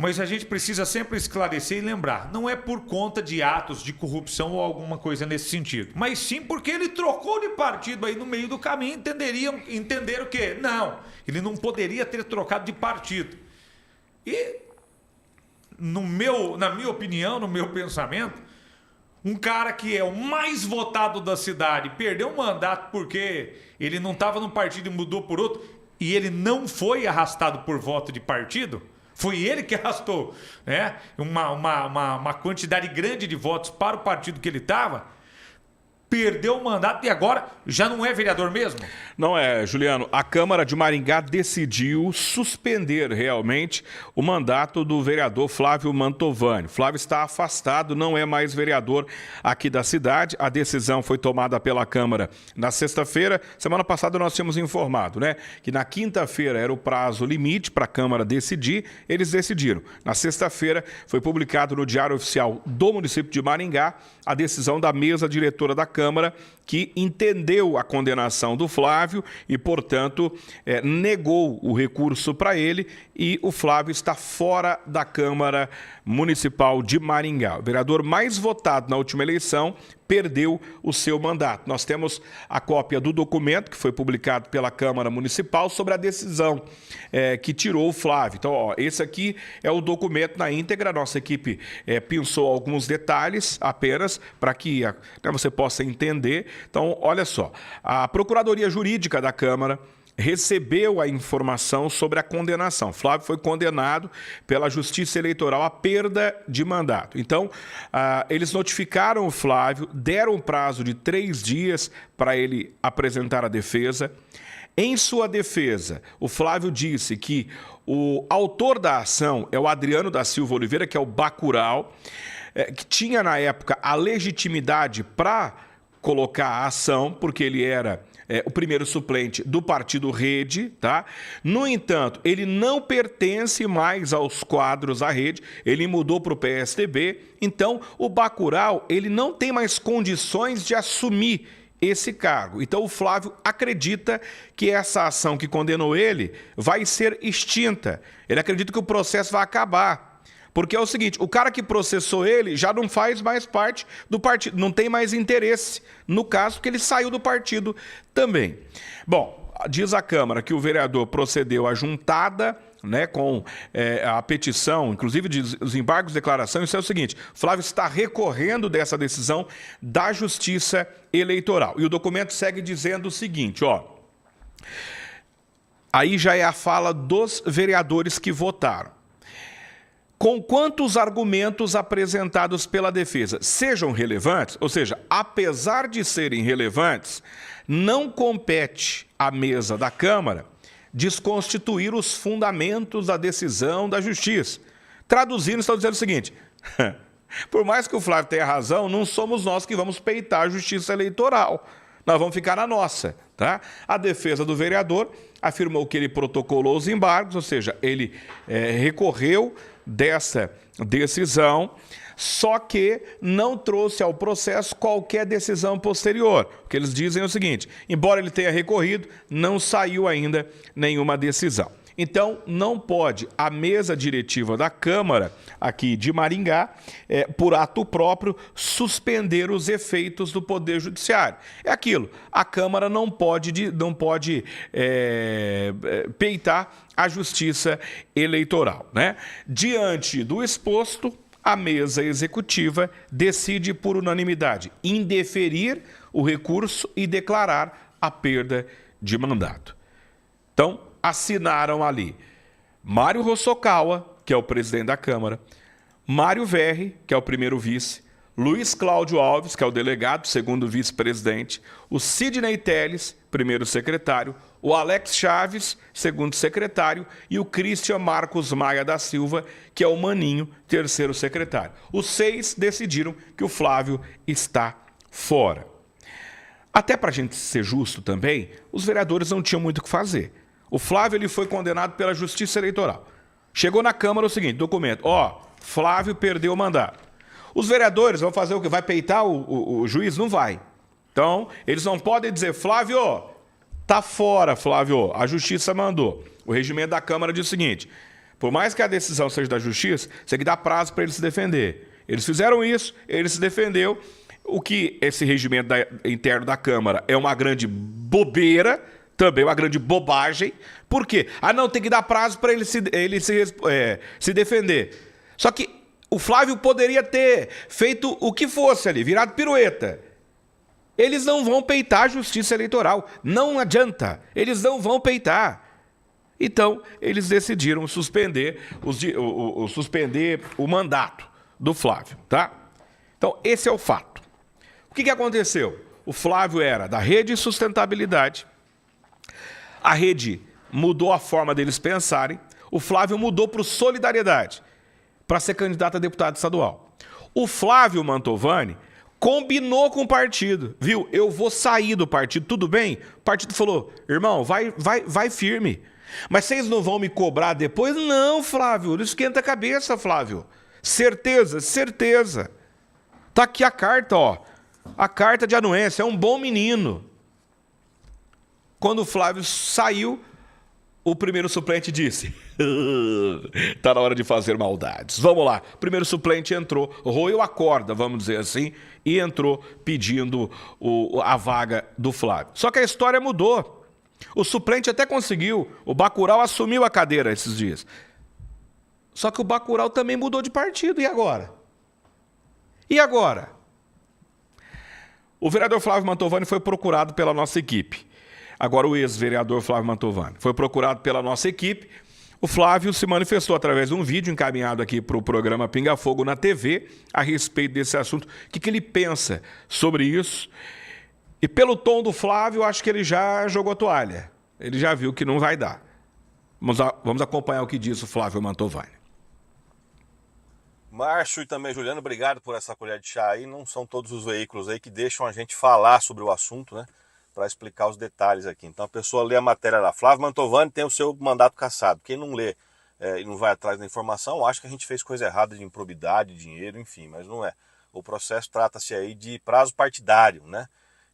Mas a gente precisa sempre esclarecer e lembrar, não é por conta de atos de corrupção ou alguma coisa nesse sentido, mas sim porque ele trocou de partido aí no meio do caminho, entenderam que não, ele não poderia ter trocado de partido. E na minha opinião, no meu pensamento, um cara que é o mais votado da cidade perdeu o mandato porque ele não estava num partido e mudou por outro, e ele não foi arrastado por voto de partido. Foi ele que arrastou, né, uma quantidade grande de votos para o partido que ele estava, perdeu o mandato e agora já não é vereador mesmo? Não é, Juliano. A Câmara de Maringá decidiu suspender realmente o mandato do vereador Flávio Mantovani. Flávio está afastado, não é mais vereador aqui da cidade. A decisão foi tomada pela Câmara na sexta-feira. Semana passada nós tínhamos informado, né, que na quinta-feira era o prazo limite para a Câmara decidir. Eles decidiram. Na sexta-feira foi publicado no Diário Oficial do município de Maringá a decisão da mesa diretora da Câmara, que entendeu a condenação do Flávio e, portanto, negou o recurso para ele, e o Flávio está fora da Câmara Municipal de Maringá. O vereador mais votado na última eleição perdeu o seu mandato. Nós temos a cópia do documento que foi publicado pela Câmara Municipal sobre a decisão que tirou o Flávio. Então, ó, esse aqui é o documento na íntegra. Nossa equipe pensou alguns detalhes apenas para que você possa entender. Então, olha só, a Procuradoria Jurídica da Câmara recebeu a informação sobre a condenação. Flávio foi condenado pela Justiça Eleitoral à perda de mandato. Então, eles notificaram o Flávio, deram um prazo de 3 dias para ele apresentar a defesa. Em sua defesa, o Flávio disse que o autor da ação é o Adriano da Silva Oliveira, que é o Bacurau, que tinha na época a legitimidade para colocar a ação, porque ele era o primeiro suplente do partido Rede, tá? No entanto, ele não pertence mais aos quadros da Rede, ele mudou para o PSDB, então o Bacurau, ele não tem mais condições de assumir esse cargo. Então o Flávio acredita que essa ação que condenou ele vai ser extinta. Ele acredita que o processo vai acabar. Porque é o seguinte, o cara que processou ele já não faz mais parte do partido, não tem mais interesse no caso, porque ele saiu do partido também. Bom, diz a Câmara que o vereador procedeu à juntada, né, com a petição, inclusive dos embargos de declaração. Isso é o seguinte, Flávio está recorrendo dessa decisão da Justiça Eleitoral. E o documento segue dizendo o seguinte, ó, aí já é a fala dos vereadores que votaram. Conquanto os argumentos apresentados pela defesa sejam relevantes, ou seja, apesar de serem relevantes, não compete à mesa da Câmara desconstituir os fundamentos da decisão da Justiça. Traduzindo, estão dizendo o seguinte, por mais que o Flávio tenha razão, não somos nós que vamos peitar a Justiça Eleitoral. Nós vamos ficar na nossa, tá? A defesa do vereador afirmou que ele protocolou os embargos, ou seja, ele recorreu dessa decisão, só que não trouxe ao processo qualquer decisão posterior. O que eles dizem é o seguinte, embora ele tenha recorrido, não saiu ainda nenhuma decisão. Então, não pode a mesa diretiva da Câmara aqui de Maringá, por ato próprio, suspender os efeitos do Poder Judiciário. É aquilo, a Câmara não pode peitar a Justiça Eleitoral, né? Diante do exposto, a mesa executiva decide por unanimidade indeferir o recurso e declarar a perda de mandato. Então, assinaram ali Mário Hosokawa, que é o presidente da Câmara, Mário Verri, que é o primeiro vice, Luiz Cláudio Alves, que é o delegado, segundo vice-presidente, o Sidney Teles, primeiro secretário, o Alex Chaves, segundo secretário, e o Christian Marcos Maia da Silva, que é o Maninho, terceiro secretário. Os 6 decidiram que o Flávio está fora. Até para a gente ser justo também, os vereadores não tinham muito o que fazer. O Flávio ele foi condenado pela Justiça Eleitoral. Chegou na Câmara o seguinte, documento, ó, Flávio perdeu o mandato. Os vereadores vão fazer o quê? Vai peitar o juiz? Não vai. Então, eles não podem dizer, Flávio, tá fora, Flávio, a Justiça mandou. O regimento da Câmara diz o seguinte, Por mais que a decisão seja da justiça, você tem que dar prazo para ele se defender. Eles fizeram isso, ele se defendeu. O que esse regimento interno da Câmara é uma grande bobeira, também uma grande bobagem. Por quê? Ah, não, tem que dar prazo para ele se defender. Só que o Flávio poderia ter feito o que fosse ali, virado pirueta. Eles não vão peitar a justiça eleitoral. Não adianta. Eles não vão peitar. Então, eles decidiram suspender o mandato do Flávio, tá? Então, esse é o fato. O que aconteceu? O Flávio era da Rede Sustentabilidade. A rede mudou a forma deles pensarem. O Flávio mudou para o Solidariedade, para ser candidato a deputado estadual. O Flávio Mantovani combinou com o partido, viu? Eu vou sair do partido, tudo bem? O partido falou, irmão, vai firme. Mas vocês não vão me cobrar depois? Não, Flávio, não esquenta a cabeça, Flávio. Certeza, certeza. Tá aqui a carta, ó. A carta de anuência, é um bom menino. Quando o Flávio saiu, o primeiro suplente disse, tá na hora de fazer maldades. Vamos lá. O primeiro suplente entrou, roeu a corda, vamos dizer assim, e entrou pedindo a vaga do Flávio. Só que a história mudou. O suplente até conseguiu. O Bacurau assumiu a cadeira esses dias. Só que o Bacurau também mudou de partido. E agora? E agora? O vereador Flávio Mantovani foi procurado pela nossa equipe. Agora o ex-vereador Flávio Mantovani foi procurado pela nossa equipe. O Flávio se manifestou através de um vídeo encaminhado aqui para o programa Pinga Fogo na TV a respeito desse assunto. O que ele pensa sobre isso? E pelo tom do Flávio, acho que ele já jogou a toalha. Ele já viu que não vai dar. Vamos acompanhar o que diz o Flávio Mantovani. Márcio e também Juliano, obrigado por essa colher de chá aí. Não são todos os veículos aí que deixam a gente falar sobre o assunto, né? Para explicar os detalhes aqui. Então a pessoa lê a matéria lá. Flávio Mantovani tem o seu mandato cassado. Quem não lê e não vai atrás da informação, acha que a gente fez coisa errada de improbidade, dinheiro, enfim, mas não é. O processo trata-se aí de prazo partidário, né?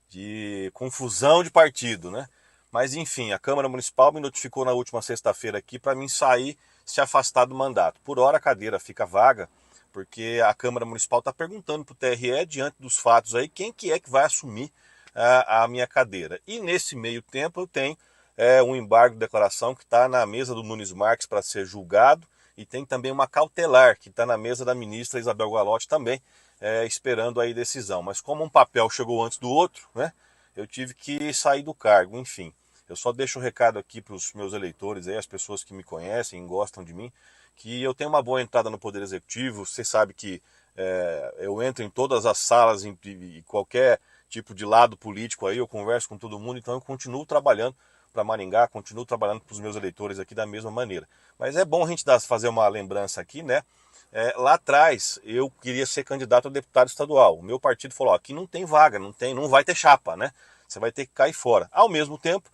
De confusão de partido, né? Mas enfim, a Câmara Municipal me notificou na última sexta-feira aqui para mim sair, se afastar do mandato. Por hora a cadeira fica vaga, porque a Câmara Municipal está perguntando para o TRE, diante dos fatos aí, quem que é que vai assumir a minha cadeira. E nesse meio tempo eu tenho um embargo de declaração que está na mesa do Nunes Marques para ser julgado, e tem também uma cautelar que está na mesa da ministra Isabel Galotti também, esperando aí decisão. Mas como um papel chegou antes do outro, né, eu tive que sair do cargo, enfim. Eu só deixo um recado aqui para os meus eleitores, aí, as pessoas que me conhecem, gostam de mim, que eu tenho uma boa entrada no Poder Executivo. Você sabe que eu entro em todas as salas, em qualquer tipo de lado político aí, eu converso com todo mundo, então eu continuo trabalhando para Maringá, continuo trabalhando para os meus eleitores aqui da mesma maneira. Mas é bom a gente fazer uma lembrança aqui, né? Lá atrás eu queria ser candidato a deputado estadual. O meu partido falou, aqui não tem vaga, não vai ter chapa, né? Você vai ter que cair fora. Ao mesmo tempo,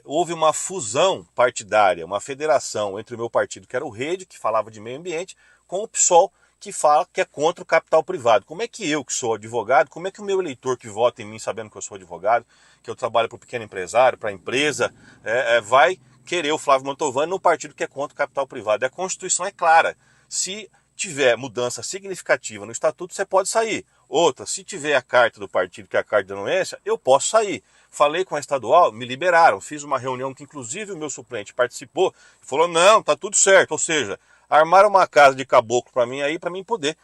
houve uma fusão partidária, uma federação entre o meu partido, que era o Rede, que falava de meio ambiente, com o PSOL, que fala que é contra o capital privado. Como é que eu, que sou advogado, como é que o meu eleitor que vota em mim, sabendo que eu sou advogado, que eu trabalho para o pequeno empresário, para a empresa, vai querer o Flávio Mantovani no partido que é contra o capital privado? A Constituição é clara. Se tiver mudança significativa no estatuto, você pode sair. Outra, se tiver a carta do partido, que é a carta de anuência, eu posso sair. Falei com a estadual, me liberaram. Fiz uma reunião que inclusive o meu suplente participou e falou, não, tá tudo certo. Ou seja, armaram uma casa de caboclo para mim aí, para mim poder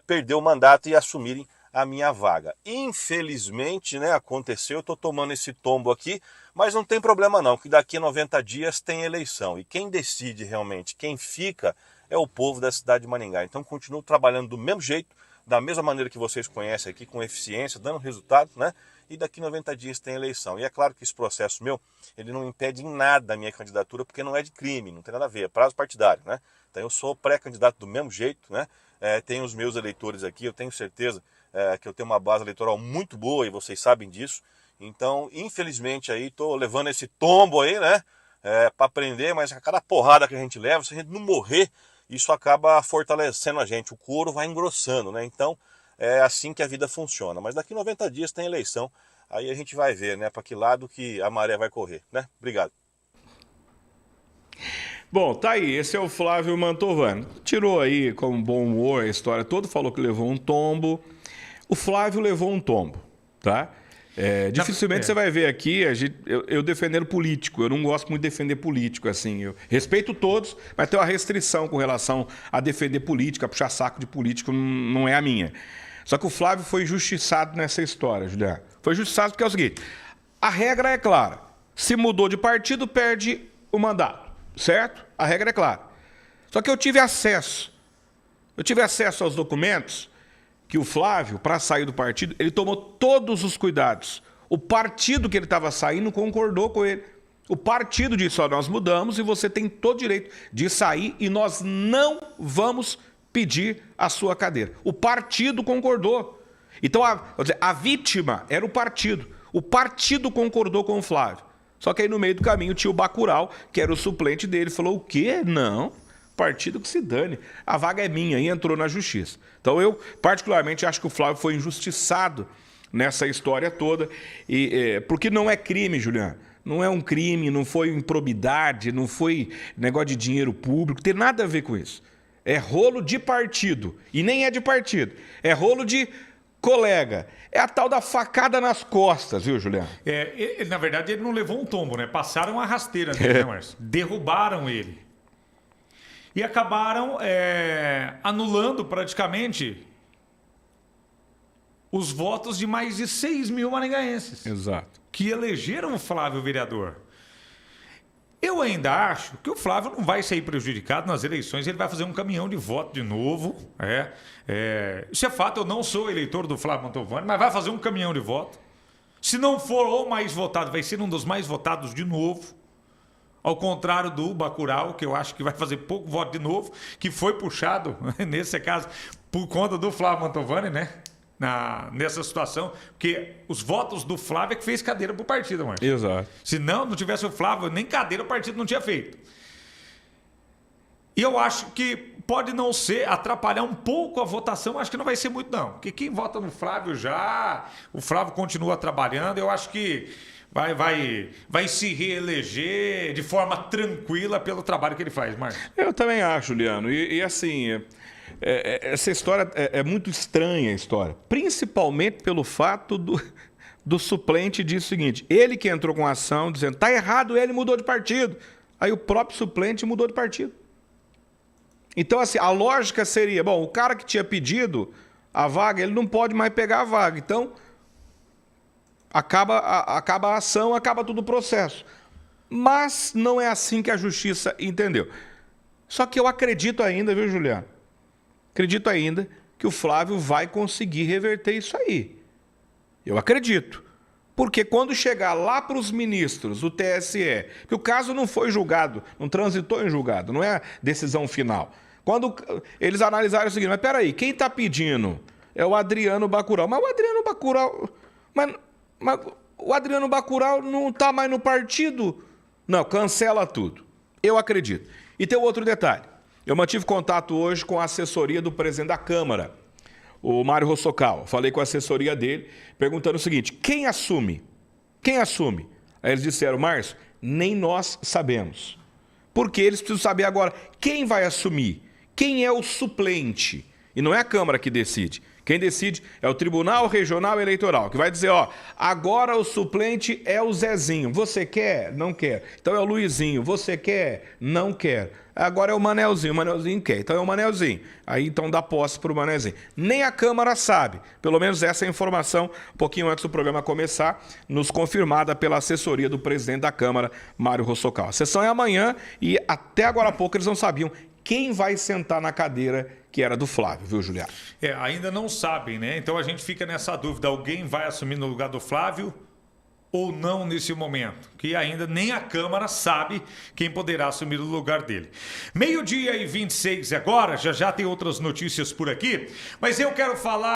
perder o mandato e assumirem a minha vaga. Infelizmente, né, aconteceu, eu estou tomando esse tombo aqui, mas não tem problema não, que daqui a 90 dias tem eleição. E quem decide realmente, quem fica, é o povo da cidade de Maringá. Então continuo trabalhando do mesmo jeito, da mesma maneira que vocês conhecem aqui, com eficiência, dando resultado, né? E daqui a 90 dias tem eleição. E é claro que esse processo meu, ele não impede em nada a minha candidatura, porque não é de crime, não tem nada a ver, é prazo partidário, né? Então eu sou pré-candidato do mesmo jeito, né? Tenho os meus eleitores aqui, eu tenho certeza que eu tenho uma base eleitoral muito boa e vocês sabem disso. Então, infelizmente, aí estou levando esse tombo aí, né? Para aprender, mas a cada porrada que a gente leva, se a gente não morrer, isso acaba fortalecendo a gente, o couro vai engrossando, né? Então, é assim que a vida funciona. Mas daqui a 90 dias tem eleição, aí a gente vai ver, né, para que lado que a maré vai correr, né? Obrigado. Bom, tá aí, esse é o Flávio Mantovani. Tirou aí com bom humor a história toda, falou que levou um tombo. O Flávio levou um tombo, tá? Dificilmente você vai ver aqui eu defendendo político. Eu não gosto muito de defender político, assim. Eu respeito todos, mas tem uma restrição com relação a defender política, a puxar saco de político, não é a minha. Só que o Flávio foi injustiçado nessa história, Juliano. Foi injustiçado porque é o seguinte, a regra é clara. Se mudou de partido, perde o mandato, certo? A regra é clara. Só que eu tive acesso aos documentos que o Flávio, para sair do partido, ele tomou todos os cuidados. O partido que ele estava saindo concordou com ele. O partido disse, ó, nós mudamos e você tem todo o direito de sair e nós não vamos pedir a sua cadeira. O partido concordou. Então, a vítima era o partido. O partido concordou com o Flávio. Só que aí no meio do caminho tinha o Bacurau, que era o suplente dele, falou, o quê? Não. Partido que se dane, a vaga é minha, e entrou na justiça. Então eu, particularmente, acho que o Flávio foi injustiçado nessa história toda, porque não é crime, Juliano. Não é um crime, não foi improbidade, não foi negócio de dinheiro público, tem nada a ver com isso. É rolo de partido, e nem é de partido, é rolo de colega. É a tal da facada nas costas, viu, Juliano? Na verdade, ele não levou um tombo, né? Passaram a rasteira nele, né, Márcio? Derrubaram ele. E acabaram anulando praticamente os votos de mais de 6 mil maringaenses. Exato. Que elegeram o Flávio vereador. Eu ainda acho que o Flávio não vai sair prejudicado nas eleições, ele vai fazer um caminhão de voto de novo. Isso é fato, eu não sou eleitor do Flávio Mantovani, mas vai fazer um caminhão de voto. Se não for o mais votado, vai ser um dos mais votados de novo. Ao contrário do Bacurau, que eu acho que vai fazer pouco voto de novo, que foi puxado, nesse caso, por conta do Flávio Mantovani, né? Nessa situação, porque os votos do Flávio é que fez cadeira para o partido, Márcio. Exato. Se não tivesse o Flávio, nem cadeira o partido não tinha feito. E eu acho que pode não ser, atrapalhar um pouco a votação, acho que não vai ser muito não. Porque quem vota no Flávio o Flávio continua trabalhando, eu acho que vai se reeleger de forma tranquila pelo trabalho que ele faz, Márcio. Eu também acho, Juliano. E assim, essa história é muito estranha, a história. Principalmente pelo fato do suplente dizer o seguinte, ele que entrou com a ação dizendo, tá errado, ele mudou de partido. Aí o próprio suplente mudou de partido. Então, assim, a lógica seria, bom, o cara que tinha pedido a vaga, ele não pode mais pegar a vaga. Então, acaba a ação, acaba todo o processo. Mas não é assim que a justiça entendeu. Só que eu acredito ainda, viu, Juliano? Acredito ainda que o Flávio vai conseguir reverter isso aí. Eu acredito. Porque quando chegar lá para os ministros, o TSE, que o caso não foi julgado, não transitou em julgado, não é decisão final. Quando eles analisaram o seguinte, mas peraí, quem está pedindo é o Adriano Bacurau. Mas o Adriano Bacurau... Mas o Adriano Bacurau não está mais no partido? Não, cancela tudo. Eu acredito. E tem outro detalhe. Eu mantive contato hoje com a assessoria do presidente da Câmara, o Mário Rossocal. Falei com a assessoria dele, perguntando o seguinte, quem assume? Quem assume? Aí eles disseram, Márcio, nem nós sabemos. Porque eles precisam saber agora quem vai assumir, quem é o suplente. E não é a Câmara que decide. Quem decide é o Tribunal Regional Eleitoral, que vai dizer, ó, agora o suplente é o Zezinho. Você quer? Não quer. Então é o Luizinho. Você quer? Não quer. Agora é o Manelzinho quer. Então é o Manelzinho. Aí então dá posse para o Manelzinho. Nem a Câmara sabe. Pelo menos essa é a informação, um pouquinho antes do programa começar, nos confirmada pela assessoria do presidente da Câmara, Mário Rossocal. A sessão é amanhã e até agora há pouco eles não sabiam quem vai sentar na cadeira que era do Flávio, viu, Juliano? Ainda não sabem, né? Então a gente fica nessa dúvida, alguém vai assumir no lugar do Flávio ou não nesse momento? Que ainda nem a Câmara sabe quem poderá assumir o lugar dele. 12:26 agora, já tem outras notícias por aqui, mas eu quero falar